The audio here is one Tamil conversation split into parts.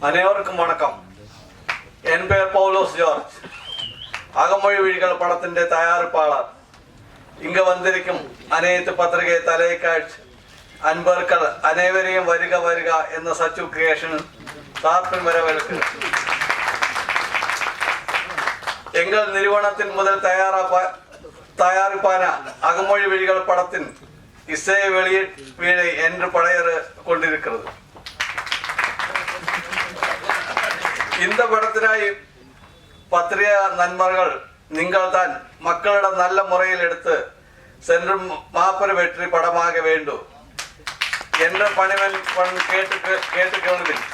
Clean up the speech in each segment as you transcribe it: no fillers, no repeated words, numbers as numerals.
அனைவருக்கும் வணக்கம். என் பெயர் பவுலோஸ் ஜார்ஜ். அகமொழி விழிகள் படத்தின் தயாரிப்பாளர். இங்கு வந்திருக்கும் அனைத்து பத்திரிகை தொலைக்காட்சி அன்பர்கள் அனைவரையும் வருக வருக என்ற சச்சு கிரியேஷன் சார்பில் வரவேற்கிறேன். எங்கள் நிறுவனத்தின் முதல் தயாரிப்பான அகமொழி விழிகள் படத்தின் இசை வெளியீடு என்று பெயர் கொண்டிருக்கிறது. இந்த படத்தினாய் பத்திரிகை நண்பர்கள் நீங்கள் தான் மக்களிடம் நல்ல முறையில் எடுத்து சென்று மாபெரும் வெற்றி படமாக வேண்டும் என்ற பணிவன் கேட்டுக்கொள்வேன்.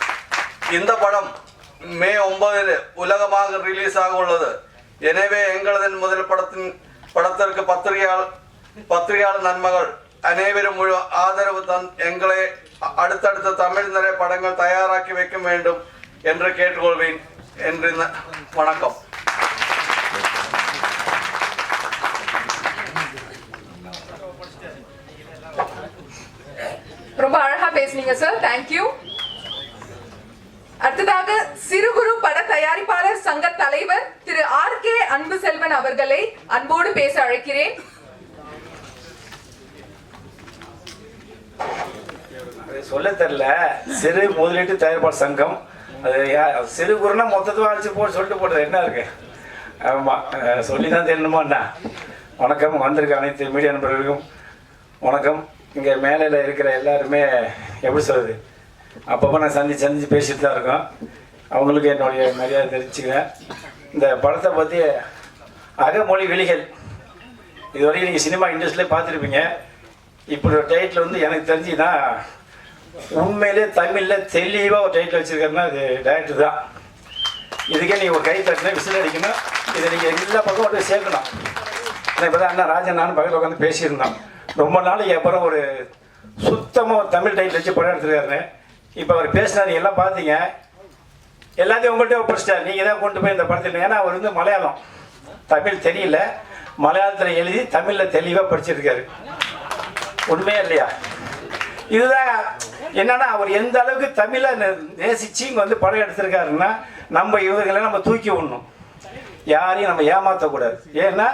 இந்த படம் மே 9 உலகமாக ரிலீஸ் ஆக உள்ளது. எனவே எங்களது முதல் படத்திற்கு பத்திரிகையாளர் நண்பர்கள் அனைவரும் முழு ஆதரவு எங்களை அடுத்தடுத்த தமிழ் நிறைய படங்கள் தயாராக்கி வைக்க வேண்டும் என்று கேட்டுக்கொள்வேன். என்று வணக்கம். ரொம்ப அழகா பேசுனீங்க சார். தேங்க்யூ. அடுத்ததாக சிறு குறு பட தயாரிப்பாளர் சங்க தலைவர் திரு RK அன்பு செல்வன் அவர்களை அன்போடு பேச அழைக்கிறேன். சொல்ல தெரியல. சிறு முதலீட்டு தயாரிப்பாளர் சங்கம், அது சிறு குறுனா மொத்தத்துவம் அழைச்சி போட்டு சொல்லிட்டு போட்டது என்ன இருக்கு? ஆமாம், சொல்லி தான் தெரியணுமாண்ணா. வணக்கம். வந்திருக்க அனைத்து மீடியா நண்பர்களுக்கும் வணக்கம். இங்கே மேலையில் இருக்கிற எல்லாருமே எப்படி சொல்கிறது, அப்பப்போ நான் சந்திச்சு பேசிட்டு தான் இருக்கோம். அவங்களுக்கு என்னுடைய மரியாதை தெரிவிச்சுக்கிறேன். இந்த படத்தை பற்றி அகமொழி விழிகள் இதுவரைக்கும் நீங்கள் சினிமா இண்டஸ்ட்ரியிலே பார்த்துருப்பீங்க. இப்படி ஒரு டைட்டில் வந்து எனக்கு தெரிஞ்சுதான் உண்மையிலே தமிழில் தெளிவாக ஒரு டைட்டில் வச்சுருக்காருன்னா அது டைரக்டர் தான். இதுக்கே நீங்கள் ஒரு கை தட்டினா விசில் அடிக்கணும். இதை நீங்கள் எல்லா பக்கம் வந்து சேர்க்கணும். ஆனால் இப்போ தான் அண்ணா ராஜன் நானும் பக்கத்தில் உட்காந்து பேசியிருந்தோம். ரொம்ப நாளைக்கு அப்புறம் ஒரு சுத்தமாக ஒரு தமிழ் டைட்டில் வச்சு படம் எடுத்துருக்காருன்னு. இப்போ அவர் பேசினார், நீங்கள் எல்லாம் பார்த்தீங்க. எல்லாத்தையும் உங்கள்கிட்ட ஒப்படைச்சிட்டார். நீங்கள் தான் கொண்டு போய் இந்த படத்தில், ஏன்னா அவர் வந்து மலையாளம், தமிழ் தெரியல, மலையாளத்தில் எழுதி தமிழில் தெளிவாக படிச்சிருக்காரு. உண்மையா இல்லையா? இதுதான் என்னன்னா, அவர் எந்த அளவுக்கு தமிழை நேசிச்சு இங்கே வந்து படம் எடுத்திருக்காருன்னா, நம்ம இவர்களை நம்ம தூக்கி விடணும், யாரையும் நம்ம ஏமாற்றக்கூடாது. ஏன்னா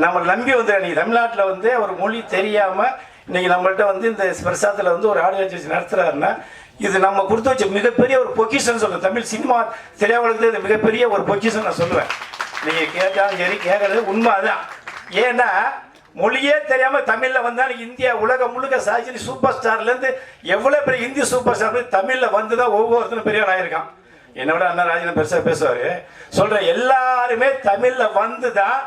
நம்ம நம்பி வந்து இன்னைக்கு தமிழ்நாட்டில் வந்து ஒரு மொழி தெரியாமல் இன்னைக்கு நம்மள்கிட்ட வந்து இந்த பிரசாத்தில் வந்து ஒரு ஆடியோ வச்சு நடத்துகிறாருன்னா, இது நம்ம கொடுத்து வச்ச மிகப்பெரிய ஒரு பொக்கிஷன் சொல்லுவேன். தமிழ் சினிமா தெரியாதவர்களுக்கு இது மிகப்பெரிய ஒரு பொக்கிஷன் நான் சொல்லுவேன். நீங்கள் கேட்டாலும் சரி, கேட்கறது உண்மை அதுதான். ஏன்னா மொழியே தெரியாமல் தமிழில் வந்தால் இந்தியா உலகம் முழுக்க சாட்சி சூப்பர் ஸ்டார்லேருந்து எவ்வளோ பெரிய இந்திய சூப்பர் ஸ்டார் தமிழில் வந்து தான் ஒவ்வொருத்தரும் பெரியவன் ஆயிருக்கான். என்னோட அண்ணா ராஜன் பெருசாக பேசுவார். சொல்கிறேன், எல்லாருமே தமிழில் வந்து தான்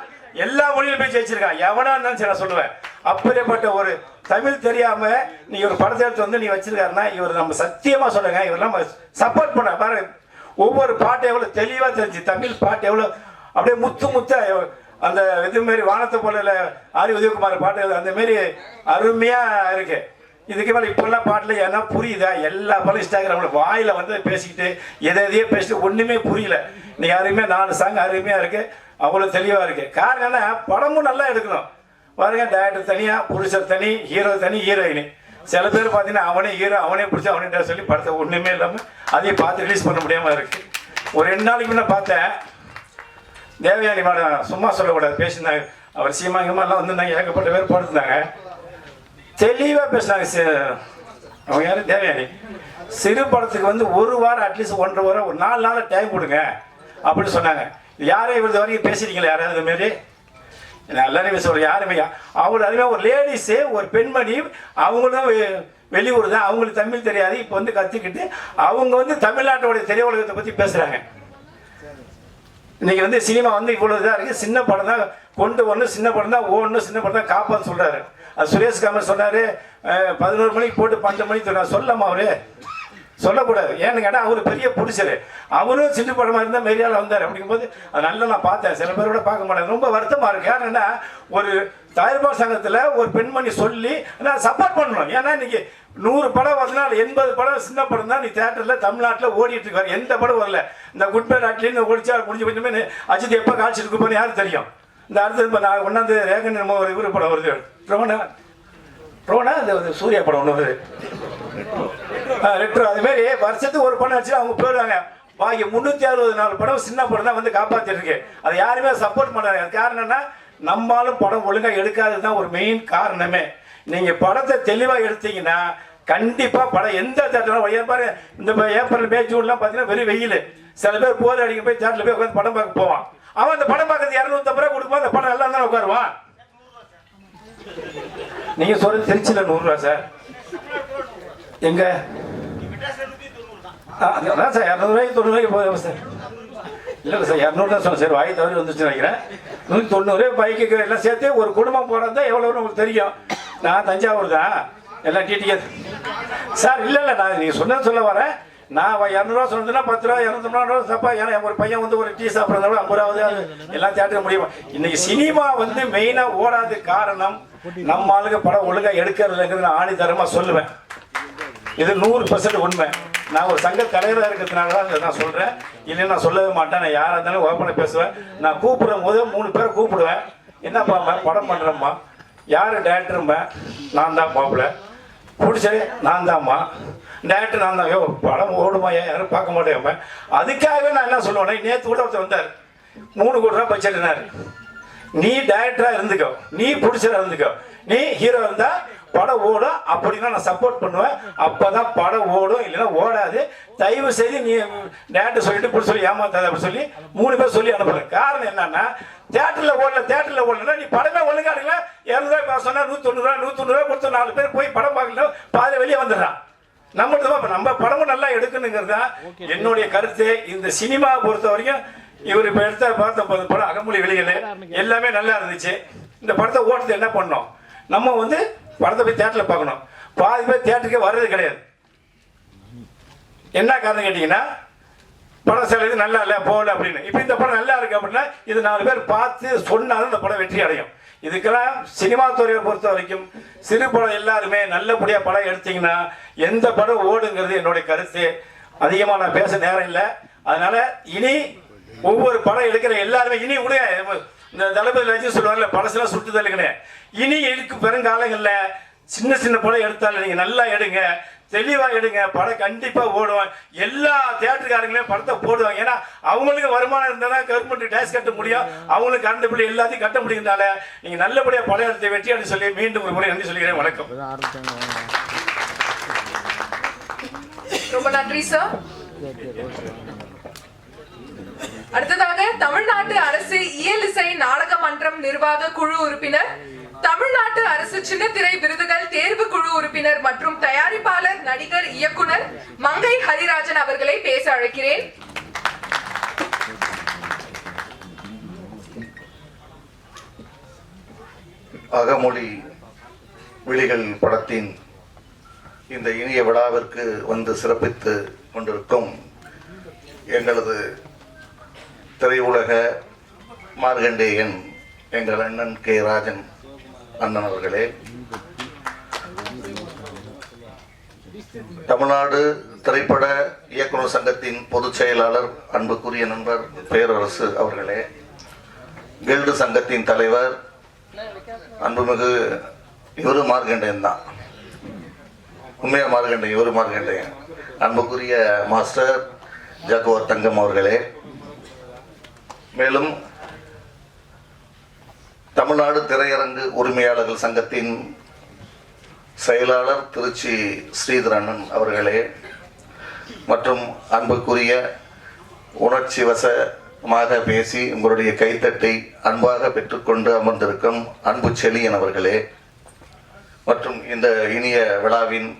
எல்லா மொழியிலும் போய் ஜெயிச்சிருக்கான். எவனா இருந்தாலும் சரி நான் சொல்லுவேன். அப்படிப்பட்ட ஒரு தமிழ் தெரியாமல் நீ ஒரு படத்தை எடுத்து வந்து நீ வச்சிருக்காருன்னா, இவர் நம்ம சத்தியமாக சொல்லுங்க, இவர் நம்ம சப்போர்ட் பண்ண பாருங்க. ஒவ்வொரு பாட்டு எவ்வளோ தெளிவாக தெரிஞ்சு, தமிழ் பாட்டு எவ்வளோ அப்படியே முத்த அந்த இதுமாரி வானத்தை போல ஆரி உதயகுமார் பாட்டு அந்த மாரி அருமையாக இருக்கு. இதுக்கு மேலே இப்போல்லாம் பாட்டில் ஏன்னா புரியுதா? எல்லா பாலும் இன்ஸ்டாகிராமில் வாயில் வந்து பேசிக்கிட்டு எதையே பேசிட்டு ஒன்றுமே புரியல. இன்னைக்கு அருமையாக 4 சாங் அருமையாக இருக்குது, அவ்வளோ தெளிவாக இருக்குது. காரணம் என்ன, படமும் நல்லா எடுக்கணும் பாருங்க. டேரக்டர் தனியாக, புருஷர் தனி, ஹீரோ தனி, ஹீரோயினி. சில பேர் பார்த்தீங்கன்னா அவனே ஹீரோ, அவனே பிடிச்சி அவனே சொல்லி படத்தை ஒன்றுமே இல்லாமல் அதையும் பார்த்து ரிலீஸ் பண்ண முடியாமல் இருக்குது. ஒரு 2 நாளைக்கு முன்னே பார்த்தேன், தேவயானி மேடம், சும்மா சொல்லக்கூடாது, பேசியிருந்தாங்க. அவர் சீமாங்கம்மாலாம் வந்துருந்தாங்க, ஏகப்பட்ட பேர் போட்டுருந்தாங்க, தெளிவாக பேசினாங்க. அவங்க யாரும் தேவயானி. சிறு படத்துக்கு வந்து 1 வாரம் அட்லீஸ்ட் 1.5 வாரம் ஒரு 4 நாள் டைம் கொடுங்க அப்படின்னு சொன்னாங்க. யாரும் இவ்வளவு வரைக்கும் பேசியிருக்கீங்களா யாராவது இதுமாரி? எல்லாரையும் பேசுவார் யாருமே. அவர் அதுமாதிரி ஒரு லேடிஸு, ஒரு பெண்மணி, அவங்களும் வெளியூர் தான், அவங்களுக்கு தமிழ் தெரியாது. இப்போ வந்து கற்றுக்கிட்டு அவங்க வந்து தமிழ்நாட்டோடைய திரை உலகத்தை பற்றி பேசுகிறாங்க. இன்னைக்கு வந்து சினிமா வந்து இவ்வளோ இதாக இருக்குது. சின்ன படம் தான் கொண்டு வரணும், சின்ன படம் தான் ஓடணும், சின்ன படம் தான் காப்பான்னு சொல்கிறாரு. அது சுரேஷ் கமல் சொன்னார், 11 மணிக்கு போட்டு 12 மணிக்கு சொன்னார். சொல்லாமா அவரு? சொல்லக்கூடாது. ஏன்னு கேட்டால் அவர் பெரிய பிடிச்சரு, அவரும் சின்ன படமாக இருந்தால் மெரியால் வந்தார். அப்படிங்கும்போது அது நல்லா நான் பார்த்தேன். சில பேரோட பார்க்க மாட்டேன், ரொம்ப வருத்தமாக இருக்குது. ஏன்னா ஒரு தயாரிப்பாளர் சங்கத்தில் ஒரு பெண்மணி சொல்லி நான் சப்போர்ட் பண்ணணும். ஏன்னா இன்னைக்கு 100 படம் வரதுனா 80 படம் சின்ன படம் தான் நீ தேட்டரில் தமிழ்நாட்டில் ஓடிட்டு இருக்காரு. எந்த படம் வரல. இந்த குட் பை ராட்லின்னு ஓடிச்சா முடிஞ்சு கொஞ்சமே அஜித் எப்போ காட்சி இருக்குன்னு யாரும் தெரியும். இந்த அடுத்தது இப்போ நான் 1ஆம் ரேகன் ஒரு இவர் படம் வருது, ரோனா இந்த சூர்யா படம் ஒன்று வருது, ரெட்ரோ. அதுமாரி வருஷத்துக்கு ஒரு படம் அடிச்சு அவங்க போயிடுவாங்க. பாக்கி 364 படம் சின்ன படம் தான் வந்து காப்பாத்திட்டு இருக்கு. அதை யாருமே சப்போர்ட் பண்ணாங்க. அது காரணம் என்ன, நம்மளும் படம் ஒழுங்கா எடுக்காதது தான் ஒரு மெயின் காரணமே. நீங்க படத்தை தெளிவா எடுத்தீங்கன்னா கண்டிப்பா படம் எந்த தேட்டரும் பாரு. இந்த ஏப்ரல் மே ஜூன்லாம் பார்த்தீங்கன்னா வெறும் வெயில். சில பேர் போர் அடிக்க போய் தேட்டரில் போய் உட்காந்து படம் பார்க்க போவான். அவன் அந்த படம் பார்க்கறது 250 ரூபா கொடுக்கும்போது அந்த படம் எல்லாம் தான் உட்காருவான். நீங்க சொல்றது திருச்சியில் 100 ரூபா சார். எங்க அதான் சார் 200 ரூபாய்க்கு 90 ரூபாய்க்கு போதும் சார். இல்லை சார் 200 தான் சொன்னேன் சார். வாய் தவறி வந்துச்சுன்னு நினைக்கிறேன். 190 பைக்கு எல்லாம் சேர்த்து ஒரு குடும்பம் போகிறது எவ்வளோன்னு உங்களுக்கு தெரியும். நான் தஞ்சாவூர் தான் எல்லாம் டிடிஎஸ் சார். இல்லை நான் நீங்கள் சொல்ல வரேன். நான் 200 சொன்னதுன்னா 10 ரூபா 250 ரூபா தப்பா. ஏன்னா ஒரு பையன் வந்து ஒரு டீ சாப்பிட்றத 50 ரூபாவது எல்லாம் தேட்டர் முடியும். இன்னைக்கு சினிமா வந்து மெயினாக ஓடாது காரணம் நம்ம ஆளுங்க படம் ஒழுங்காக எடுக்கிறதுங்கிறது நான் ஆணித்தரமாக சொல்லுவேன். இது 100% உண்மை. நான் ஒரு சங்க தலைவராக இருக்கிறதுனால தான் நான் சொல்கிறேன். இல்லைன்னா நான் சொல்லவே மாட்டேன். நான் யாராக இருந்தாலும் ஓப்பனாக பேசுவேன். நான் கூப்பிடும் போது 3 பேரை கூப்பிடுவேன். என்னப்பா படம் பண்ணுறேம்மா, யார் டேரக்டரும்பா, நான் தான் பாப்புல பிடிச்சது நான் தான்மா டேரக்டர் நான் தான். ஐயோ படம் ஓடுமா, யாரும் பார்க்க மாட்டேன். அதுக்காகவே நான் என்ன சொல்லுவேன், நேற்று கூட ஒருத்தர் வந்தார் 3 கோடி ரூபா பட்ஜெட்னாரு. நீ டேரக்டராக இருந்துக்கோ, நீ பிடிச்சதா இருந்துக்கோ, நீ ஹீரோ இருந்தால் படம் ஓடும் அப்படின்னா நான் சப்போர்ட் பண்ணுவேன். அப்போதான் படம் ஓடும், இல்லைன்னா ஓடாது. தயவு செய்து நீ டேரக்டர் சொல்லிட்டு இப்படி சொல்லி ஏமாத்தாது அப்படி சொல்லி 3 பேர் சொல்லி அனுப்புறேன். காரணம் என்னன்னா தேட்டரில் ஓடலன்னா நீ படமே ஒழுங்கா எடுக்கல. 200 ரூபாய் சொன்னா 190 ரூபா கொடுத்து 4 பேர் போய் படம் பார்க்கல, பாதி வெளியே வந்துடுறான். நம்ம படமும் நல்லா எடுக்கணுங்கிறது தான் என்னுடைய கருத்து. இந்த சினிமா பொறுத்த வரைக்கும் இவர் இப்போ எடுத்த பார்த்த படம் அகமொழி வெளியில் எல்லாமே நல்லா இருந்துச்சு. இந்த படத்தை ஓட்டுறது என்ன பண்ணோம், நம்ம வந்து படத்தை போய் தேட்டரில் பார்க்கணும். பாதி பேர் தேட்டருக்கே வர்றது கிடையாது. என்ன காரணம் கேட்டிங்கன்னா படம் சில இது நல்லா இல்லை போகல அப்படின்னு. இப்போ இந்த படம் நல்லா இருக்கு அப்படின்னா இது 4 பேர் பார்த்து சொன்னாலும் இந்த படம் வெற்றி அடையும். இதுக்கெல்லாம் சினிமா துறையை பொறுத்த வரைக்கும் சிறு படம் எல்லாருமே நல்லபடியாக படம் எடுத்தீங்கன்னா எந்த படம் ஓடுங்கிறது என்னுடைய கருத்து. அதிகமாக நான் பேச நேரம் இல்லை. அதனால இனி ஒவ்வொரு படம் எடுக்கிற எல்லாருமே இனி கூட இந்த தளபதி ரஜினி சொல்லுவாங்கல்ல, பழசெல்லாம் சுட்டு தள்ளுங்கன்னு. இனி இருக்கு பெருங்காலங்களில் சின்ன படம் எடுத்தாலும் நீங்கள் நல்லா எடுங்க, தெளிவாக எடுங்க, படம் கண்டிப்பாக ஓடுவாங்க. எல்லா தியேட்டருக்காரங்களையும் படத்தை போடுவாங்க. ஏன்னா அவங்களுக்கு வருமானம் இருந்தால் தான் கவர்மெண்ட் டேக்ஸ் கட்ட முடியும். அவங்களுக்கு கரண்ட் பில் எல்லாத்தையும் கட்ட முடியுதுனால நீங்கள் நல்லபடியாக படம் எடுத்து வெற்றி அடைந்து சொல்லி மீண்டும் ஒரு முறை நன்றி சொல்லிக்கிறேன். வணக்கம். ரொம்ப நன்றி சார். அடுத்ததாக தமிழ்நாட்டு அரசு இயலிசை நாடக மன்றம் நிர்வாக குழு உறுப்பினர், தமிழ்நாட்டு அரசு சின்னத்திரை விருதுகள் தேர்வு குழு உறுப்பினர் மற்றும் தயாரிப்பாளர், நடிகர், இயக்குனர் மங்கை ஹரிராஜன் அவர்களை பேச அழைக்கிறேன். அகமொழி விழிகள் படத்தின் இந்த இனிய விழாவிற்கு வந்து சிறப்பித்து கொண்டிருக்கும் எங்களது திரையுலக மார்கண்டேயன் எங்கள் அண்ணன் கே ராஜன் அண்ணன் அவர்களே, தமிழ்நாடு திரைப்பட இயக்குனர் சங்கத்தின் பொதுச் செயலாளர் அன்புக்குரிய நண்பர் பேரரசு அவர்களே, கில்டு சங்கத்தின் தலைவர் அன்புமிகு இவரு மார்கண்டேயன் தான், உண்மையா மார்கண்டேயன், இவரு மார்கண்டேயன், அன்புக்குரிய மாஸ்டர் ஜாக்குவர் தங்கம் அவர்களே, மேலும் தமிழ்நாடு திரையரங்கு உரிமையாளர்கள் சங்கத்தின் செயலாளர் திருச்சி ஸ்ரீதர் அண்ணன் அவர்களே, மற்றும் அன்புக்குரிய உணர்ச்சி வசமாக பேசி உங்களுடைய கைத்தட்டை அன்பாக பெற்றுக்கொண்டு அமர்ந்திருக்கும் அன்பு செழியன் அவர்களே, மற்றும் இந்த இனிய விழாவின்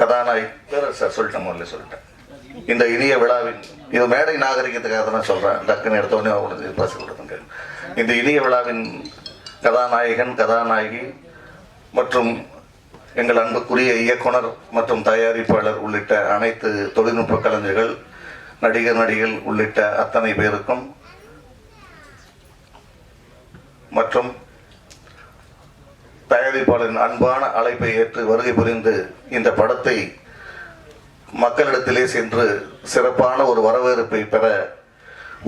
கதாநாயகர் சார் சொல்லிட்டேன். இந்த இனிய விழாவின் இது மேடை நாகரிகத்துக்காக தான் சொல்கிறேன். டக்குன்னு எடுத்தோடனே அவங்களுக்கு பேச கொடுத்துங்க. இந்த இனிய விழாவின் கதாநாயகன், கதாநாயகி மற்றும் எங்கள் அன்புக்குரிய இயக்குனர் மற்றும் தயாரிப்பாளர் உள்ளிட்ட அனைத்து தொழில்நுட்ப கலைஞர்கள், நடிகர்கள் உள்ளிட்ட அத்தனை பேருக்கும் மற்றும் தயாரிப்பாளரின் அன்பான அழைப்பை ஏற்று வருகை புரிந்து இந்த படத்தை மக்களிடத்திலே சென்று சிறப்பான ஒரு வரவேற்பை பெற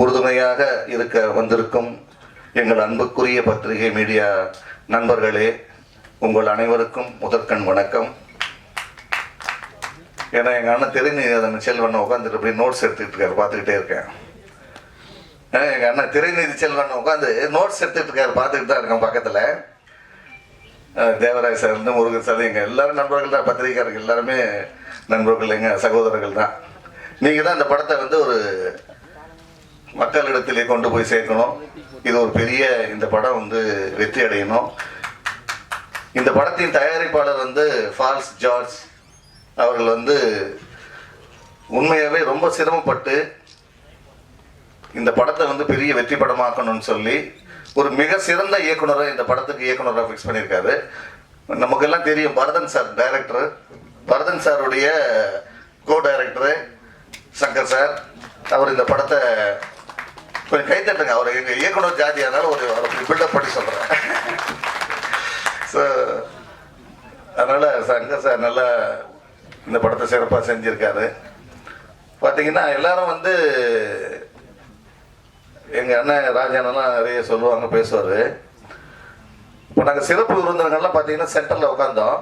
உறுதுணையாக இருக்க வந்திருக்கும் எங்கள் அன்புக்குரிய பத்திரிகை மீடியா நண்பர்களே, உங்கள் அனைவருக்கும் முதற்கண் வணக்கம். ஏன்னா எங்கள் அண்ணன் திரைநிதி செல்வன் உட்காந்துட்டு அப்படியே நோட்ஸ் எடுத்துக்கிட்டு இருக்காரு, பார்த்துக்கிட்டே இருக்கேன். எங்கள் அண்ணன் திரைநிதி செல்வன் உட்காந்து நோட்ஸ் எடுத்துகிட்டு இருக்காரு, பார்த்துக்கிட்டு தான் இருக்கேன் பக்கத்தில். தேவராய் சார் வந்து முருகன் சார் எங்கள் எல்லாரும் நண்பர்கள் தான், பத்திரிகையாளர்கள் எல்லாருமே நண்பர்கள், எங்கள் சகோதரர்கள் தான். நீங்கள் தான் இந்த படத்தை வந்து ஒரு மக்களிடத்திலே கொண்டு போய் சேர்க்கணும். இது ஒரு பெரிய இந்த படம் வந்து வெற்றி அடையணும். இந்த படத்தின் தயாரிப்பாளர் வந்து ஃபால்ஸ் ஜார்ஜ் அவர்கள் வந்து உண்மையாகவே ரொம்ப சிரமப்பட்டு இந்த படத்தை வந்து பெரிய வெற்றி படமாக்கணும்னு சொல்லி ஒரு மிக சிறந்த இயக்குனரை இந்த படத்துக்கு இயக்குனராக ஃபிக்ஸ் பண்ணியிருக்காரு. நமக்கெல்லாம் தெரியும் பரதன் சார் டைரக்டர், பரதன் சாருடைய கோ டைரக்டரு சங்கர் சார். அவர் இந்த படத்தை கொஞ்சம் கைத்தட்டுங்க, அவர் எங்கள் இயக்குனர் ஜாதி, அதனால ஒரு பில்டப் பண்ணி சொல்கிறேன். ஸோ அதனால் சங்கர் சார் நல்லா இந்த படத்தை சிறப்பாக செஞ்சுருக்காரு. பார்த்தீங்கன்னா எல்லாரும் வந்து எங்கள் அண்ணன் ராஜானெல்லாம் நிறைய சொல்லுவாங்க, பேசுவார். இப்போ நாங்கள் சிறப்பு விருந்தினர்கள்லாம் பார்த்தீங்கன்னா சென்டரில் உட்காந்தோம்.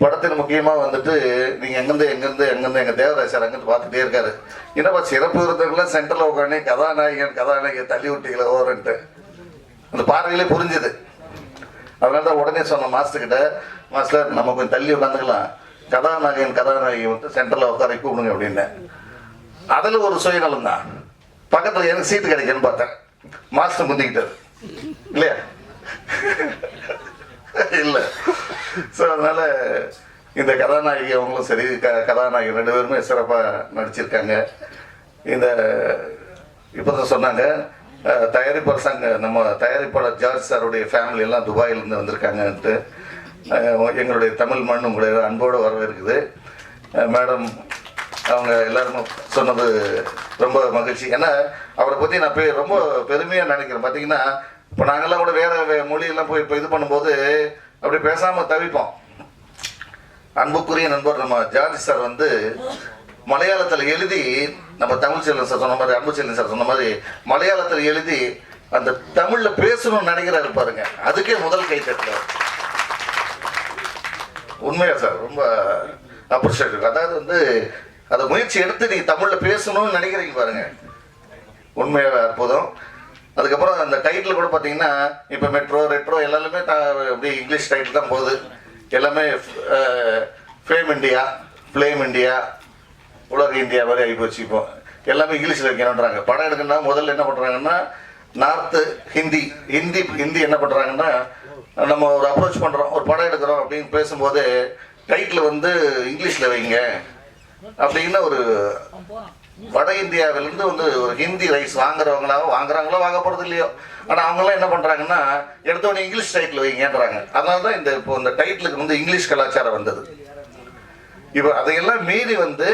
படத்தில் முக்கியமாக வந்துட்டு நீங்கள் எங்கேருந்து எங்கள் தேவராஜ் சார் அங்கேருந்து பார்த்துட்டே இருக்காரு. என்னப்பா சிறப்பு விருந்தினர்கள்லாம் சென்டரில் உட்காந்து கதாநாயகன் தள்ளி விட்டீங்களா ஓரன்ட்டு அந்த பார்வையிலே புரிஞ்சுது. அதனால தான் உடனே சொன்னோம் மாஸ்டர்கிட்ட, மாஸ்டர் நம்ம கொஞ்சம் தள்ளி உட்காந்துக்கலாம், கதாநாயகி வந்து சென்டரில் உட்கார கூப்பிடுங்க அப்படின்னு. அதில் ஒரு சுயநலம் தான், பக்கத்தில் எனக்கு சீட்டு கிடைக்குன்னு பார்த்தேன், மாஸ்டர் முந்திக்கிட்டார் இல்லையா? இல்லை. ஸோ அதனால் இந்த கதாநாயகி அவங்களும் சரி, கதாநாயகி 2 பேருமே சிறப்பாக நடிச்சிருக்காங்க. இந்த இப்போ தான் சொன்னாங்க தயாரிப்பாளர் நம்ம தயாரிப்பாளர் ஜார்ஜ் சாருடைய ஃபேமிலி எல்லாம் துபாயிலேருந்து வந்திருக்காங்கன்ட்டு. எங்களுடைய தமிழ் மண் உங்களுடைய அன்போடு வரவேற்குது. மேடம் அவங்க எல்லாருமே சொன்னது ரொம்ப மகிழ்ச்சி. ஏன்னா அவரை பற்றி நான் ரொம்ப பெருமையாக நினைக்கிறேன். பார்த்தீங்கன்னா இப்போ நாங்கள்லாம் கூட வேறு மொழியெல்லாம் போய் இப்போ இது பண்ணும்போது அப்படி பேசாமல் தவிப்போம். அன்புக்குரிய நண்பர் நம்ம ஜார்ஜ் சார் வந்து மலையாளத்தில் எழுதி, நம்ம தமிழ் செல்வன் சார் சொன்ன மாதிரி, அன்பு செல்வன் சார் சொன்ன மாதிரி மலையாளத்தில் எழுதி அந்த தமிழில் பேசணும்னு நினைக்கிறாரு பாருங்க, அதுக்கே முதல் கை தட்டுறாரு. உண்மையா சார் ரொம்ப அப்ரிஷியேட். அதாவது வந்து அதை முயற்சி எடுத்து நீங்கள் தமிழில் பேசணும்னு நினைக்கிறீங்க பாருங்க, உண்மையாக அற்புதம். அதுக்கப்புறம் அந்த டைட்டில் கூட பார்த்தீங்கன்னா இப்போ மெட்ரோ ரெட்ரோ எல்லாருமே அப்படி இங்கிலீஷ் டைட்டில் தான் போகுது. எல்லாமே ஃபேம் இண்டியா, ஃப்ளேம் இண்டியா, உலக இந்தியா மாதிரி ஆகிப்போச்சு. இப்போ எல்லாமே இங்கிலீஷில் வைக்கணுன்றாங்க. படம் எடுக்கணும்னா முதல்ல என்ன பண்ணுறாங்கன்னா நார்த்து ஹிந்தி என்ன பண்ணுறாங்கன்னா, நம்ம ஒரு அப்ரோச் பண்ணுறோம், ஒரு படம் எடுக்கிறோம் அப்படின்னு பேசும்போது டைட்டில் வந்து இங்கிலீஷில் வைங்க அப்படின்னு. ஒரு வட இந்தியாவிலேருந்து வந்து ஒரு ஹிந்தி ரைட்ஸ் வாங்குறாங்களோ வாங்க போகிறது இல்லையோ, ஆனால் அவங்களாம் என்ன பண்ணுறாங்கன்னா எடுத்தோடனே இங்கிலீஷ் டைட்டில் வைங்கன்றாங்க. அதனால தான் இப்போ இந்த டைட்டிலுக்கு வந்து இங்கிலீஷ் கலாச்சாரம் வந்தது. இப்போ அதையெல்லாம் மீறி வந்து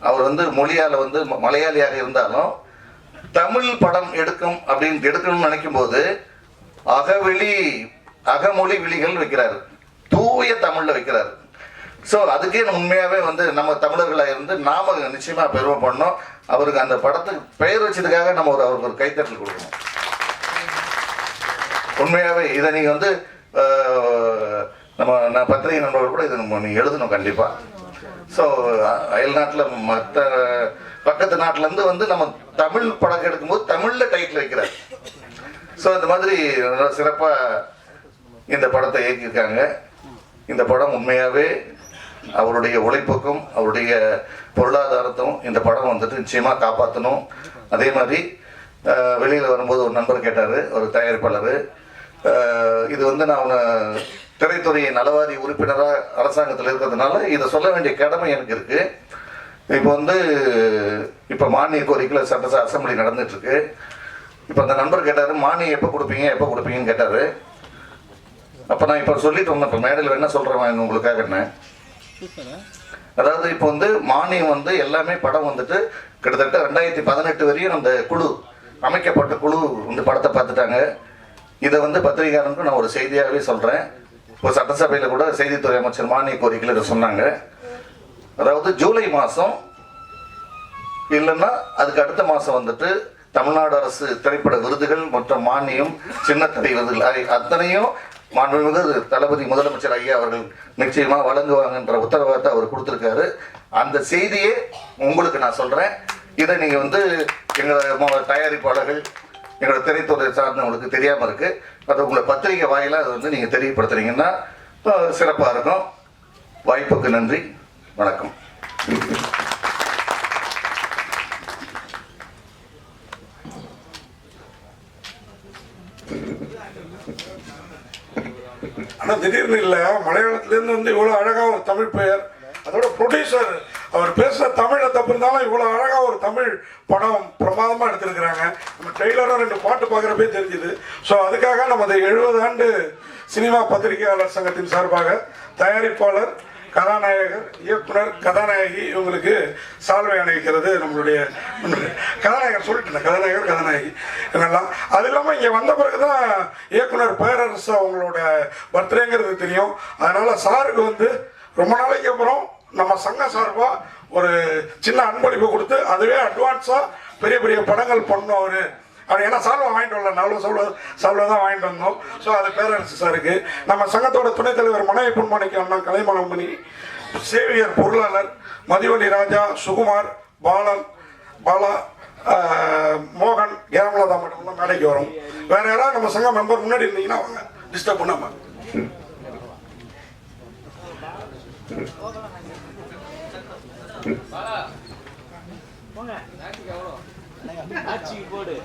அவர் வந்து மொழியால் வந்து மலையாளியாக இருந்தாலும் தமிழ் படம் எடுக்கணும்னு நினைக்கும் போது அகமொழி விழிகள் வைக்கிறாரு, தூய தமிழில் வைக்கிறாரு. ஸோ அதுக்கே உண்மையாகவே வந்து நம்ம தமிழர்களாக இருந்து நாம நிச்சயமாக பெருமை பண்ணோம். அவருக்கு அந்த படத்துக்கு பெயர் வச்சதுக்காக நம்ம அவருக்கு ஒரு கைத்தட்டல் கொடுக்கணும். உண்மையாகவே இதை நீங்கள் வந்து நான் பத்திரிகை நண்பர்கள் கூட இதை நீங்கள் எழுதணும் கண்டிப்பாக. ஸோ அயல் நாட்டில் மற்ற பக்கத்து நாட்டிலேருந்து வந்து நம்ம தமிழ் படம் எடுக்கும்போது தமிழில் டைட்டில் வைக்கிறார். ஸோ இந்த மாதிரி சிறப்பாக இந்த படத்தை இயக்கியிருக்காங்க. இந்த படம் உண்மையாகவே அவருடைய உழைப்புக்கும் அவருடைய பொருளாதாரத்தும் இந்த படம் வந்துட்டு நிச்சயமாக காப்பாற்றணும். அதே மாதிரி வெளியில் வரும்போது ஒரு நண்பர் கேட்டார், ஒரு தயாரிப்பாளர், இது வந்து நான் திரைத்துறை நலவாரி உறுப்பினராக அரசாங்கத்தில் இருக்கிறதுனால இதை சொல்ல வேண்டிய கடமை எனக்கு இருக்குது. இப்போ மானிய கோரிக்கையில் சட்டசபை அசம்பிளி நடந்துட்டுருக்கு. இப்போ அந்த நண்பர் கேட்டார், மானியம் எப்போ கொடுப்பீங்கன்னு கேட்டார். அப்போ நான் இப்போ சொல்லிட்டு வந்தேன், இப்போ மேடையில் என்ன சொல்கிறேன் உங்களுக்காக என்ன, அதாவது இப்போ மானியம் எல்லாமே படம் கிட்டத்தட்ட 2018 வரையும் அந்த அமைக்கப்பட்ட குழு படத்தை பார்த்துட்டாங்க. இதை பத்திரிகையாளருக்கு நான் ஒரு செய்தியாகவே சொல்கிறேன். இப்போ சட்டசபையில் கூட செய்தித்துறை அமைச்சர் மானிய கோரிக்கையில் இதை சொன்னாங்க. அதாவது ஜூலை மாதம் இல்லைன்னா அதுக்கு அடுத்த மாதம் தமிழ்நாடு அரசு திரைப்பட விருதுகள் மற்றும் மானியம் சின்னத்திரை விருதுகள் அத்தனையும் மாண்புமிகு தளபதி முதலமைச்சர் ஐயா அவர்கள் நிச்சயமாக வழங்குவாங்கன்ற உத்தரவாதத்தை அவர் கொடுத்துருக்காரு. அந்த செய்தியே உங்களுக்கு நான் சொல்கிறேன். இதை நீங்கள் வந்து எங்களோட தயாரிப்பாளர்கள் எங்களோட திரைத்துறை சார்ந்தவங்களுக்கு தெரியாமல் இருக்குது. அது உங்களை பத்திரிகை வாயிலாக அதை வந்து நீங்கள் தெரியப்படுத்துறீங்கன்னா சிறப்பாக இருக்கும். வாய்ப்புக்கு நன்றி. வணக்கம். ஆனால் திடீர்னு இல்லை, மலையாளத்துலேருந்து வந்து இவ்வளோ அழகாக ஒரு தமிழ் பெயர், அதோட ப்ரொடியூசர் அவர் பேசுகிற தமிழை தப்பு இருந்தாலும் இவ்வளோ அழகாக ஒரு தமிழ் படம் பிரமாதமாக எடுத்திருக்கிறாங்க. நம்ம ட்ரெய்லராக 2 பாட்டு பார்க்குறப்பே தெரிஞ்சுது. ஸோ அதுக்காக நமது 70 ஆண்டு சினிமா பத்திரிகையாளர் சங்கத்தின் சார்பாக தயாரிப்பாளர், கதாநாயகர், இயக்குனர், கதாநாயகி இவங்களுக்கு சால்வை அணிவிக்கிறது நம்மளுடைய கதாநாயகர் சொல்லிட்டேன். கதாநாயகி இவங்கெல்லாம். அது இல்லாமல் இங்கே வந்த பிறகு தான் இயக்குனர் பேரரசு அவங்களோட பர்த்டேங்கிறது தெரியும். அதனால் சாருக்கு வந்து ரொம்ப நாளைக்கு அப்புறம் நம்ம சங்க சார்பாக ஒரு சின்ன அன்பளிப்பு கொடுத்து அதுவே அட்வான்ஸாக பெரிய பெரிய படங்கள் பண்ணோம் அவர். அப்படி ஏன்னா சால்வை வாங்கிட்டு வரல, 4 சால்வை தான் வாங்கிட்டு வந்தோம். ஸோ அது பேரரசு சாருக்கு. நம்ம சங்கத்தோட துணைத் தலைவர் மனைவி பொன்மாணிக்கு அண்ணா, கலைமணமணி, சேவியர் பொருளாளர் மதிவழி ராஜா, சுகுமார், பாலா, மோகன், கேமலதா மட்டும்தான் மேடைக்கு வரும். வேற யாராவது நம்ம சங்க மெம்பர் முன்னாடி இருந்தீங்கன்னா அவங்க டிஸ்டர்ப் பண்ணாம. போடு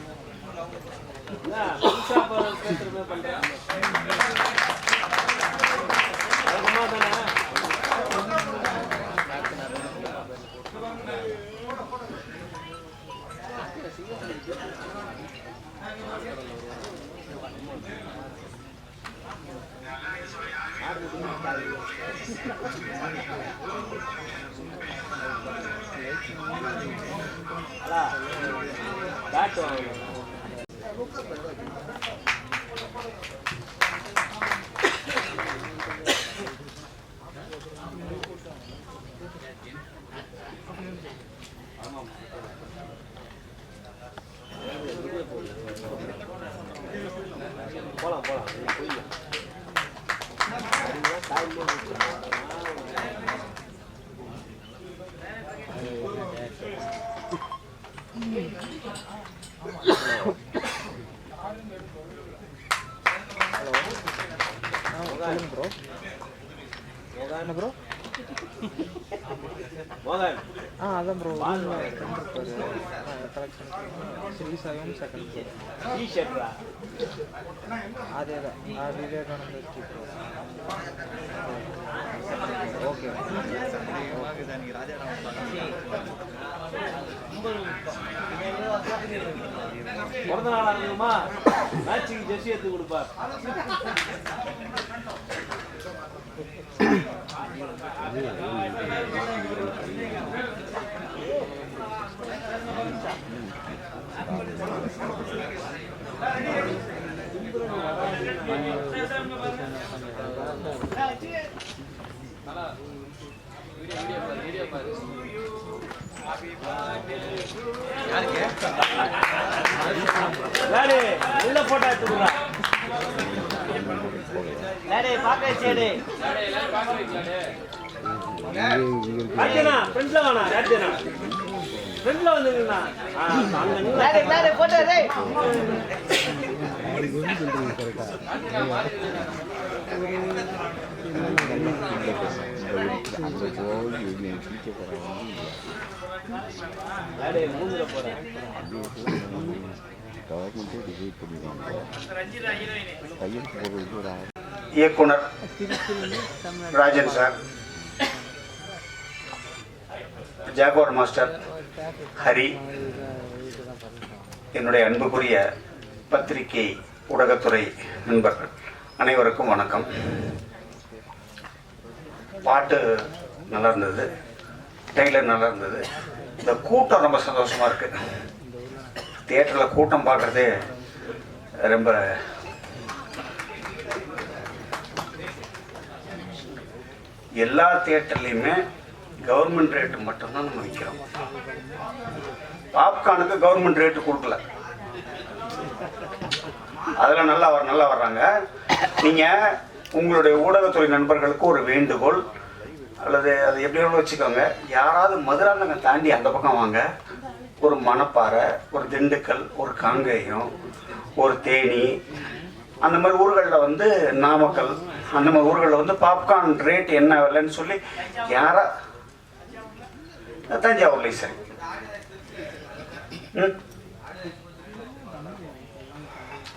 ப்ரோ அதான் ப்ரோ கலெக்ஷன் ஸ்ரீசாயம் செகண்ட் ஃப்ளோர் அதே தான் விவேகானந்த ஸ்ட்ரீட். ஓகே பிறந்த நாள் ஆகுமா மேட்சுக்கு ஜெர்சி எடுத்து கொடுப்பார். உள்ள போட்டோ எடுத்துக்கிறா பாக்க சேடு ராஜனா ஃப்ரெண்ட்ல வாடா ராஜனா ஃப்ரெண்ட்ல வந்துங்கண்ணா அங்க போட்டோ டேய் இயக்குனர் Rajan sir, Jaguar master Hari, என்னுடைய அன்புக்குரிய பத்திரிகை ஊடகத்துறை நண்பர்கள் அனைவருக்கும் வணக்கம். பாட்டு நல்லா இருந்தது, ட்ரெய்லர் நல்லா இருந்தது. இந்த கூட்டம் ரொம்ப சந்தோஷமாக இருக்குது. தியேட்டரில் கூட்டம் பார்க்குறதே ரொம்ப எல்லா தியேட்டர்லையுமே கவர்மெண்ட் ரேட்டு மட்டும்தான் நம்ம விற்கிறோம். பாப்கார்னுக்கு கவர்மெண்ட் ரேட்டு கொடுக்கல. அதில் நல்லா வர்றாங்க. நீங்கள் உங்களுடைய ஊடகத்துறை நண்பர்களுக்கு ஒரு வேண்டுகோள், அல்லது அது எப்படி வேணும் வச்சுக்கோங்க, யாராவது மதுராந்தகம் தாண்டி அந்த பக்கம் வாங்க, ஒரு மணப்பாறை, ஒரு திண்டுக்கல், ஒரு காங்கேயம், ஒரு தேனி, அந்த மாதிரி ஊர்களில் வந்து நாமக்கல், அந்த மாதிரி ஊர்களில் வந்து பாப்கார்ன் ரேட் என்ன விலைன்னு சொல்லி யாரா தஞ்சாவூர்லேயும் சரி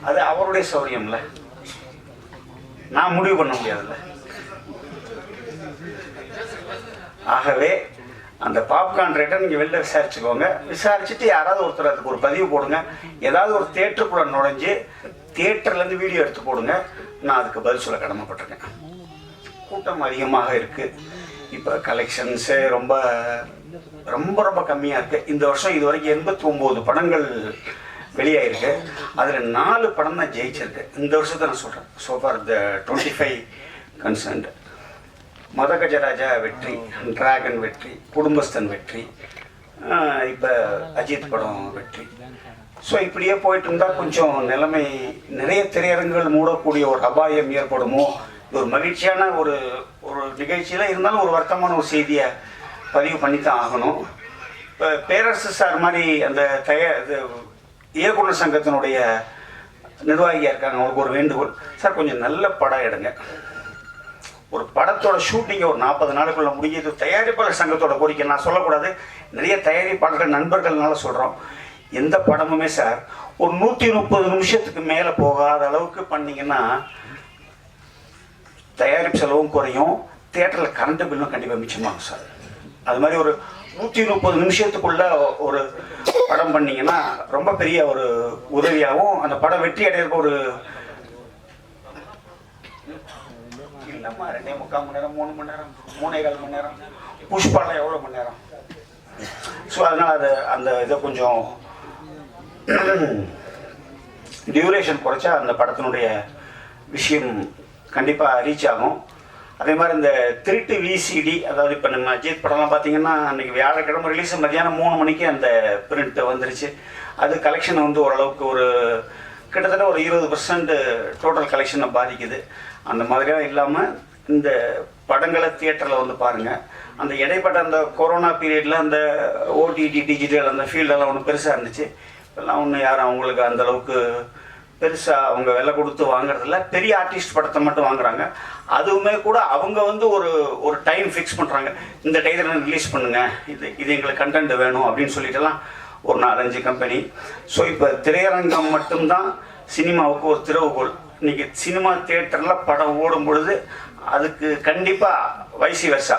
அது அவருடைய சௌரியம்ல, நான் முடிவு பண்ண முடியாதுல்ல. ஆகவே அந்த பாப்கார்ன் ரேட்டை நீங்கள் வெளில விசாரிச்சுக்கோங்க. விசாரிச்சுட்டு யாராவது ஒருத்தர் அதுக்கு ஒரு பதிவு போடுங்க. ஏதாவது ஒரு தேட்டருக்குள்ள நுழைஞ்சு தேட்டர்லேருந்து வீடியோ எடுத்து போடுங்க. நான் அதுக்கு பதில் சொல்ல கடமைப்பட்டிருக்கேன். கூட்டம் அதிகமாக இருக்குது. இப்போ கலெக்ஷன்ஸு ரொம்ப ரொம்ப ரொம்ப கம்மியாக இருக்குது. இந்த வருஷம் இது வரைக்கும் 89 படங்கள் வெளியாகிருக்கு. அதில் 4 படம் தான் ஜெயிச்சிருக்கு இந்த வருஷத்தை நான் சொல்கிறேன். So for the 25 concerned. Madha Gaja Raja வெற்றி, டிராகன் வெற்றி, குடும்பஸ்தன் வெற்றி, இப்போ அஜித் படம் வெற்றி. ஸோ இப்படியே போயிட்டு இருந்தால் கொஞ்சம் நிலைமை நிறைய திரையரங்குகள் மூடக்கூடிய ஒரு அபாயம் ஏற்படுமோ. இது ஒரு மகிழ்ச்சியான ஒரு ஒரு நிகழ்ச்சியில் இருந்தாலும் ஒரு வருத்தமான ஒரு செய்தியை பதிவு பண்ணித்தான் ஆகணும். இப்போ பேரரசு சார் மாதிரி அந்த இயக்குனர் சங்கத்தினுடைய நிர்வாகியாக இருக்காங்க, அவங்களுக்கு ஒரு வேண்டுகோள். சார் கொஞ்சம் நல்ல படம் எடுங்க. ஒரு படத்தோட ஷூட்டிங்கை ஒரு 40 நாளுக்குள்ள முடிஞ்சது. தயாரிப்பாளர் சங்கத்தோட கோரிக்கை நான் சொல்லக்கூடாது, நிறைய தயாரிப்பாளர்கள் நண்பர்கள்னால சொல்கிறோம். எந்த படமுமே சார் ஒரு 130 நிமிஷத்துக்கு மேலே போகாத அளவுக்கு பண்ணிங்கன்னா தயாரிப்பு செலவும் குறையும், தியேட்டரில் கரண்ட் பில்லும் கண்டிப்பாக மிச்சமாகும் சார். அது மாதிரி ஒரு 130 நிமிஷத்துக்குள்ள ஒரு படம் பண்ணிங்கன்னா ரொம்ப பெரிய ஒரு உதவியாகவும் அந்த படம் வெற்றி அடையிறதுக்கு ஒரு இல்லைம்மா 2.25 மணி நேரம் 3 மணி நேரம் 3.25 மணி நேரம் புஷ்பாலாம் எவ்வளோ மணி நேரம். ஸோ அதனால் அது அந்த இதை கொஞ்சம் டியூரேஷன் குறைச்சா அந்த படத்தினுடைய விஷயம் கண்டிப்பாக ரீச் ஆகும். அதே மாதிரி இந்த திருட்டு விசிடி, அதாவது இப்போ நம்ம அஜித் படம்லாம் பார்த்தீங்கன்னா அன்றைக்கி வியாழக்கிழமை ரிலீஸ், மத்தியானம் 3 மணிக்கு அந்த பிரிண்ட் வந்துருச்சு. அது கலெக்ஷனை வந்து ஓரளவுக்கு ஒரு கிட்டத்தட்ட ஒரு 20% டோட்டல் கலெக்ஷனை பாதிக்குது. அந்த மாதிரியாக இல்லாமல் இந்த படங்களை தியேட்டரில் வந்து பாருங்கள். அந்த இடைப்பட்ட அந்த கொரோனா பீரியடில் அந்த ஓடிடி டிஜிட்டல் அந்த ஃபீல்டெல்லாம் ஒன்று பெருசாக இருந்துச்சு. இப்போல்லாம் ஒன்று யாரும் அவங்களுக்கு அந்தளவுக்கு பெருசாக அவங்க விலை கொடுத்து வாங்குறதில்ல. பெரிய ஆர்டிஸ்ட் படத்தை மட்டும் வாங்குறாங்க. அதுவுமே கூட அவங்க வந்து ஒரு டைம் ஃபிக்ஸ் பண்ணுறாங்க, இந்த டைத்தில் ரிலீஸ் பண்ணுங்கள், இது எங்களுக்கு கண்டென்ட் வேணும் அப்படின்னு சொல்லிட்டுலாம் ஒரு 4-5 கம்பெனி. ஸோ இப்போ திரையரங்கம் மட்டும்தான் சினிமாவுக்கு ஒரு திறவுகோல். இன்றைக்கி சினிமா தியேட்டரில் படம் ஓடும் பொழுது அதுக்கு கண்டிப்பாக வைசி வெர்சா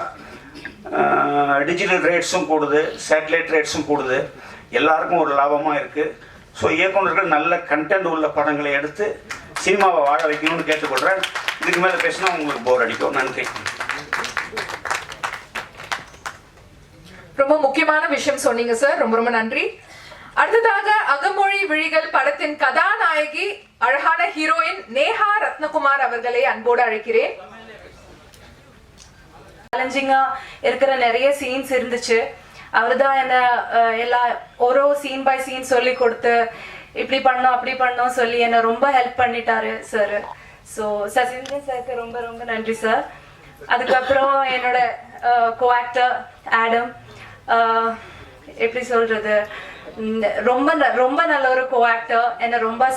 டிஜிட்டல் ரேட்ஸும் கூடுது, சேட்டலைட் ரேட்ஸும் கூடுது, எல்லாருக்கும் ஒரு லாபமாக இருக்குது. ஸோ இயக்குநர்கள் நல்ல கண்டென்ட் உள்ள படங்களை எடுத்து சினிமாவை வாழ வைக்கணும்னு கேட்டுக்கொள்கிறேன். இதுக்கு மேலே பேசினா உங்களுக்கு போர் அடிக்கும். நன்றி. ரொம்ப முக்கியமான விஷயம் சொன்னீங்க சார், ரொம்ப ரொம்ப நன்றி. அடுத்ததாக அகமொழி விழிகள் படத்தின் கதாநாயகி அழகான ஹீரோயின் நேஹா ரத்னகுமார் அவர்களை அன்போடு அழைக்கிறேன். சேலஞ்சிங்கா இருக்கிற நிறைய சீன்ஸ் இருந்துச்சு. அவர்தான் என்ன எல்லா ஒரு சீன் பை சீன் சொல்லி கொடுத்து இப்படி பண்ணோம் அப்படி பண்ணோம் சொல்லி என்ன ரொம்ப ஹெல்ப் பண்ணிட்டாரு சார். ஸோ சசீந்திரன் சாருக்கு ரொம்ப ரொம்ப நன்றி சார். அதுக்கப்புறம் என்னோட கோஆக்டர் ஆடம், எப்படி சொல்றது, ரொம்ப ரொம்ப நல்ல ஒரு கோஆக்டர், என்னை ரொம்ப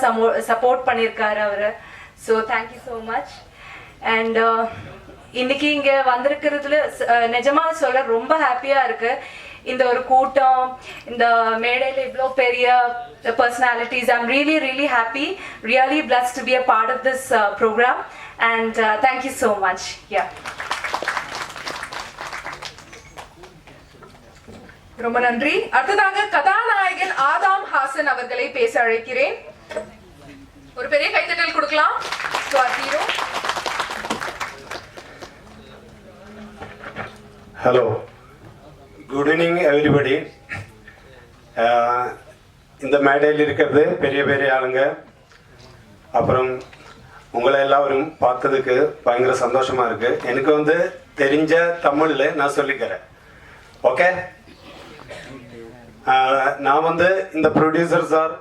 சப்போர்ட் பண்ணியிருக்காரு அவரு. So thank you so much. And இன்னைக்கு இங்கே வந்திருக்கிறதுல நிஜமா சொல்ல ரொம்ப ஹாப்பியா இருக்கு. இந்த ஒரு கூட்டம், இந்த மேடையில் இவ்வளோ பெரிய personalities. I'm really really happy, really blessed to be a part of this program, and thank you so much. Yeah. ரொம்ப நன்றி. அடுத்ததாக கதாநாயகன் ஆதாம் ஹாசன் அவர்களை பேச அழைக்கிறேன். ஒரு பெரிய கைத்தட்டல் கொடுக்கலாம். Hero. Hello, good evening everybody. இந்த மேடையில் இருக்கிறது பெரிய பெரிய ஆளுங்க. அப்புறம் உங்களை எல்லாரும் பார்த்ததுக்கு பயங்கர சந்தோஷமாக இருக்குது. எனக்கு வந்து தெரிஞ்ச தமிழில் நான் சொல்லிக்கிறேன். ஓகே, நான் வந்து இந்த ப்ரொடியூசர் சார்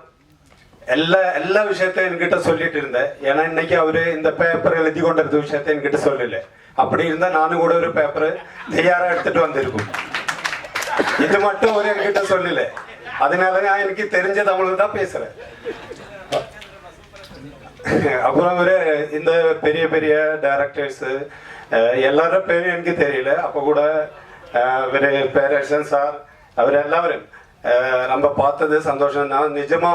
எல்லா விஷயத்தையும் என்கிட்ட சொல்லிட்டு இருந்தேன். ஏன்னா இன்னைக்கு அவரு இந்த பேப்பர் எழுதி கொண்டிருந்த விஷயத்த என்கிட்ட சொல்லல. அப்படி இருந்தா நானும் கூட ஒரு பேப்பர் தயாரா எடுத்துட்டு வந்திருக்கும். இது மட்டும் அவர் என்கிட்ட சொல்லல. அதனால நான் எனக்கு தெரிஞ்ச தமிழ் தான் பேசுறேன். அப்புறம் ஒரு இந்த பெரிய பெரிய டைரக்டர்ஸ் எல்லாரும் பேரும் எனக்கு தெரியல. அப்போ கூட பேரரசன் சார் அவர் எல்லாரும் நம்ம பார்த்தது சந்தோஷம் தான். நிஜமா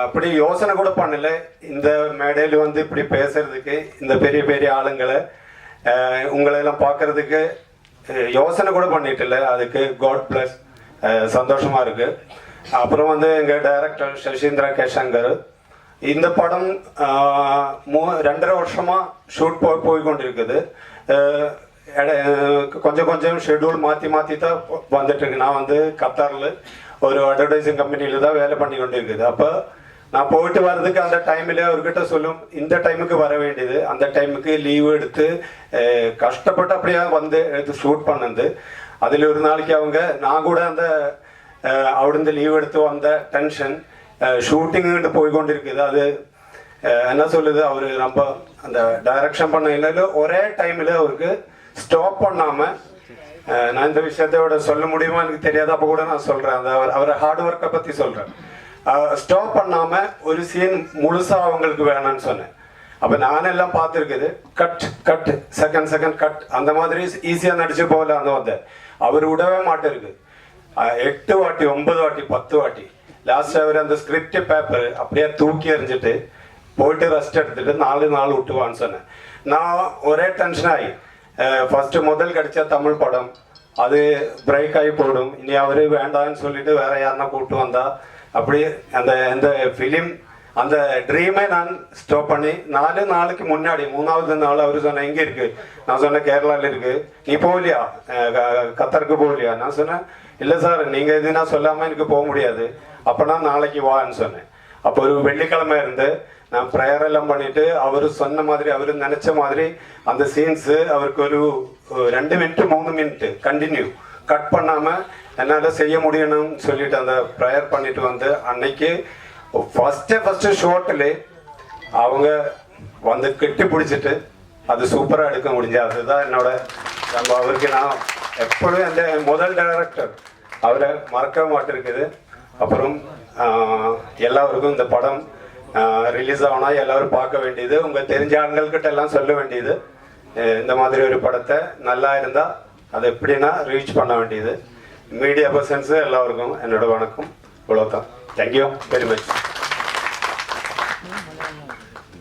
அப்படி யோசனை கூட பண்ணல இந்த மேடையில் வந்து இப்படி பேசுறதுக்கு, இந்த பெரிய பெரிய ஆளுங்களை உங்களெல்லாம் பார்க்கறதுக்கு யோசனை கூட பண்ணிட்டு இல்லை. அதுக்கு காட் பிளஸ், சந்தோஷமா இருக்கு. அப்புறம் வந்து எங்க டைரக்டர் சசீந்திரா கேஷங்கர், இந்த படம் 2.5 வருஷமா ஷூட் போய் கொண்டிருக்குது. கொஞ்சம் கொஞ்சம் ஷெட்யூல் மாற்றி தான் வந்துட்டு இருக்கு. நான் வந்து கத்தாரில் ஒரு அட்வர்டைசிங் கம்பெனியில் தான் வேலை பண்ணி கொண்டு இருக்குது. அப்போ நான் போயிட்டு வர்றதுக்கு அந்த டைமில் அவர்கிட்ட சொல்லும் இந்த டைமுக்கு வர வேண்டியது, அந்த டைமுக்கு லீவு எடுத்து கஷ்டப்பட்டு அப்படியே வந்து எடுத்து ஷூட் பண்ணது. அதில் ஒரு நாளைக்கு அவங்க நான் கூட அந்த அவிடுந்து லீவ் எடுத்து வந்த டென்ஷன் ஷூட்டிங்கு போய் கொண்டிருக்குது. அது என்ன சொல்லுது, அவர் ரொம்ப அந்த டைரக்ஷன் பண்ண இல்லை ஒரே டைமில் அவருக்கு ஸ்டாப் பண்ணாமல், நான் இந்த விஷயத்தோட சொல்ல முடியுமா எனக்கு தெரியாது, அப்போ கூட நான் சொல்கிறேன், அந்த அவரை ஹார்ட் ஒர்க்கை பற்றி சொல்கிறேன். ஸ்டாப் பண்ணாமல் ஒரு சீன் முழுசாக அவங்களுக்கு வேணும்னு சொன்னேன். அப்போ நானெல்லாம் பார்த்துருக்குது, கட் செகண்ட் கட் அந்த மாதிரி ஈஸியாக நடிச்சு போகல. அந்த வந்து அவர் விடவே மாட்டிருக்கு. 8 வாட்டி 9 வாட்டி 10 வாட்டி லாஸ்ட் அவர் அந்த ஸ்கிரிப்ட் பேப்பர் அப்படியே தூக்கி எறிஞ்சிட்டு போயிட்டு ரெஸ்ட் எடுத்துட்டு 4 நாள் விட்டுவான்னு சொன்னேன். நான் ஒரே டென்ஷன் ஆகி ஃபர்ஸ்ட் முதல் கிடைச்ச தமிழ் படம் அது பிரேக் ஆகி போடும், இனி அவரு வேண்டான்னு சொல்லிட்டு வேற யாருன்னா கூப்பிட்டு வந்தா அப்படி அந்த ஃபிலிம் அந்த ட்ரீமை நான் ஸ்டாப் பண்ணி 4 நாளுக்கு முன்னாடி 3வது நாள் அவர் சொன்ன எங்க இருக்கு, நான் சொன்னேன் கேரளாவில் இருக்கு, நீ போகலையா கத்தருக்கு போகலையா, நான் சொன்னேன் இல்லை சார் நீங்க எதுனா சொல்லாம எனக்கு போக முடியாது, அப்பனா நாளைக்கு வான்னு சொன்னேன். அப்போ ஒரு வெள்ளிக்கிழமை இருந்து நான் ப்ரேயர் எல்லாம் பண்ணிட்டு அவரு சொன்ன மாதிரி அவரு நினைச்ச மாதிரி அந்த சீன்ஸ் அவருக்கு ஒரு 2 மினிட் 3 மினிட் கண்டினியூ கட் பண்ணாம என்னால செய்ய முடியணும்னு சொல்லிட்டு அந்த ப்ரேயர் பண்ணிட்டு வந்து அன்னைக்கு ஃபர்ஸ்ட் ஷோட்டில் அவங்க வந்து கெட்டி பிடிச்சிட்டு அது சூப்பராக எடுக்க முடிஞ்சு. அதுதான் என்னோட அவருக்கு நான் எப்பொழுதும் அந்த முதல் டைரக்டர் அவரை மறக்க மாட்டிருக்குது. அப்புறம் எல்லாருக்கும் இந்த படம் ரிலீஸ் ஆகுனா எல்லாரும் பார்க்க வேண்டியது, உங்கள் தெரிஞ்ச ஆண்கள்கிட்ட எல்லாம் சொல்ல வேண்டியது, இந்த மாதிரி ஒரு படத்தை நல்லா இருந்தால் அதை எப்படின்னா ரீச் பண்ண வேண்டியது. மீடியா பர்சன்ஸு எல்லாருக்கும் என்னோட வணக்கம். இவ்வளோதான். Thank you very much.